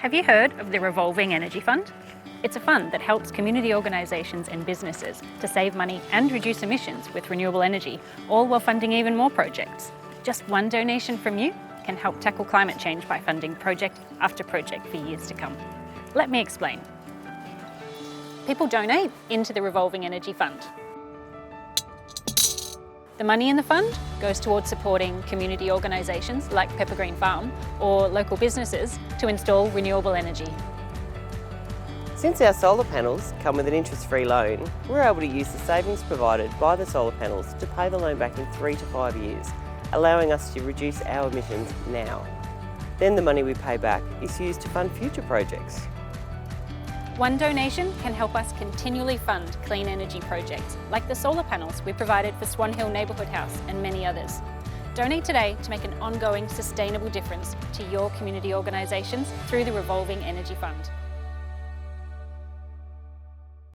Have you heard of the Revolving Energy Fund? It's a fund that helps community organisations and businesses to save money and reduce emissions with renewable energy, all while funding even more projects. Just one donation from you can help tackle climate change by funding project after project for years to come. Let me explain. People donate into the Revolving Energy Fund. The money in the fund goes towards supporting community organisations like Pepper Green Farm or local businesses to install renewable energy. Since our solar panels come with an interest-free loan, we're able to use the savings provided by the solar panels to pay the loan back in 3 to 5 years, allowing us to reduce our emissions now. Then the money we pay back is used to fund future projects. One donation can help us continually fund clean energy projects, like the solar panels we provided for Swan Hill Neighbourhood House and many others. Donate today to make an ongoing, sustainable difference to your community organisations through the Revolving Energy Fund.